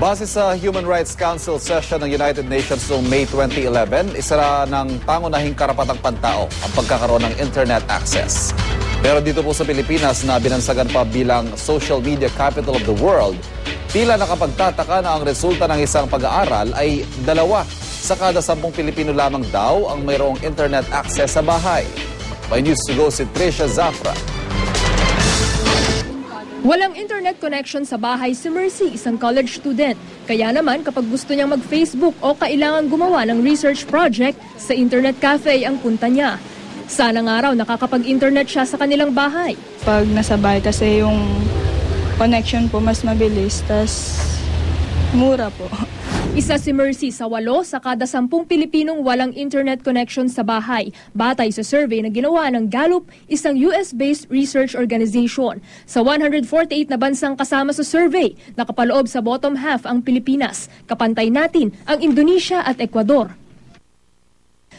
Base sa Human Rights Council session ng United Nations noong May 2011, isa ng pangunahing karapatang pantao ang pagkakaroon ng internet access. Pero dito po sa Pilipinas na binansagan pa bilang social media capital of the world, tila nakapagtataka na ang resulta ng isang pag-aaral ay 2 sa kada 10 Pilipino lamang daw ang mayroong internet access sa bahay. May news to go si Trisha Zafra. Walang internet connection sa bahay si Mercy, isang college student. Kaya naman kapag gusto niyang mag-Facebook o kailangan gumawa ng research project, sa internet cafe ang punta niya. Sana nga raw nakakapag-internet siya sa kanilang bahay. Pag nasa bahay kasi yung connection po mas mabilis, tas mura po. Isa si Mercy sa 8 sa kada 10 Pilipinong walang internet connection sa bahay. Batay sa survey na ginawa ng Gallup, isang US-based research organization. Sa 148 na bansang kasama sa survey, nakapaloob sa bottom half ang Pilipinas. Kapantay natin ang Indonesia at Ecuador.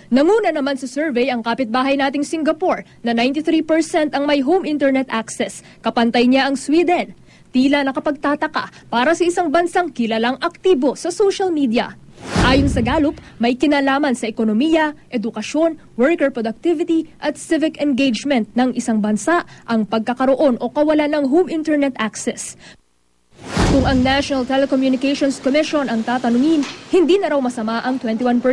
Nanguna naman sa survey ang kapitbahay nating Singapore na 93% ang may home internet access. Kapantay niya ang Sweden. Tila nakapagtataka para sa isang bansang kilalang aktibo sa social media. Ayon sa Gallup, may kinalaman sa ekonomiya, edukasyon, worker productivity at civic engagement ng isang bansa ang pagkakaroon o kawalan ng home internet access. Kung ang National Telecommunications Commission ang tatanungin, hindi na raw masama ang 21%.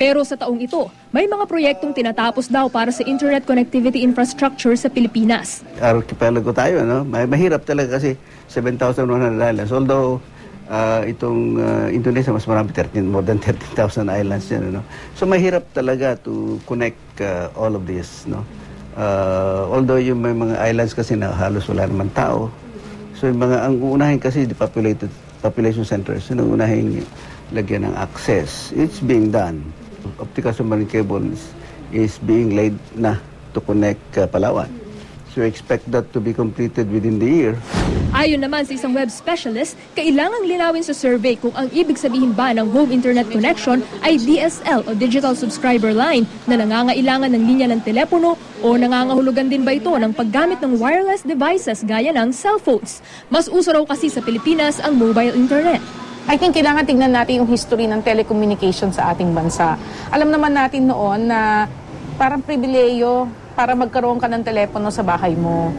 Pero sa taong ito, may mga proyektong tinatapos daw para sa internet connectivity infrastructure sa Pilipinas. Archipelago tayo, no? Mahirap talaga kasi 7,100 islands. Although itong Indonesia mas marami, more than 13,000 islands yan, no? So mahirap talaga to connect all of this, no? Although yung may mga islands kasi na halos wala naman tao. So yung ang uunahin kasi the population centers, yung uunahin lagyan ng access. It's being done. Optical submarine cables is being laid na to connect Palawan. So we expect that to be completed within the year. Ayon naman sa isang web specialist, kailangang linawin sa survey kung ang ibig sabihin ba ng home internet connection ay DSL o Digital Subscriber Line na nangangailangan ng linya ng telepono o nangangahulugan din ba ito ng paggamit ng wireless devices gaya ng cellphones. Mas uso raw kasi sa Pilipinas ang mobile internet. I think kailangan tingnan natin yung history ng telecommunication sa ating bansa. Alam naman natin noon na parang pribileyo para magkaroon ka ng telepono sa bahay mo.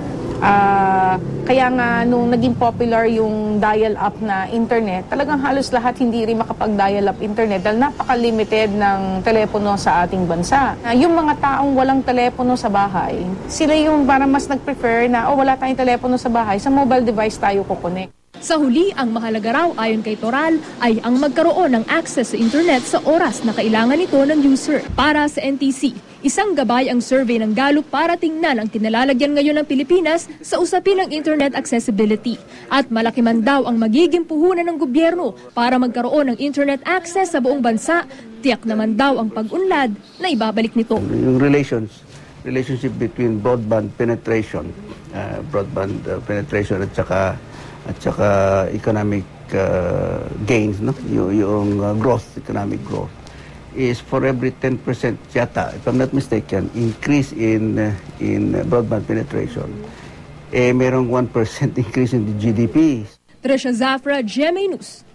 Kaya nga nung naging popular yung dial-up na internet, talagang halos lahat hindi rin makapag-dial-up internet dahil napaka-limited ng telepono sa ating bansa. Yung mga taong walang telepono sa bahay, sila yung parang mas nag-prefer na wala tayong telepono sa bahay, sa mobile device tayo kukonek. Sa huli, ang mahalaga raw ayon kay Toral ay ang magkaroon ng access sa internet sa oras na kailangan ito ng user. Para sa NTC, isang gabay ang survey ng Gallup para tingnan ang kinalalagyan ngayon ng Pilipinas sa usapin ng internet accessibility. At malaki man daw ang magiging puhunan ng gobyerno para magkaroon ng internet access sa buong bansa, tiyak naman daw ang pag-unlad na ibabalik nito. Yung relationship between broadband penetration at saka economic gains, no? Yung economic growth is for every 10% yata, if I'm not mistaken, increase in broadband penetration, merong 1% increase in the GDP. Trisha Zafra, GMA News.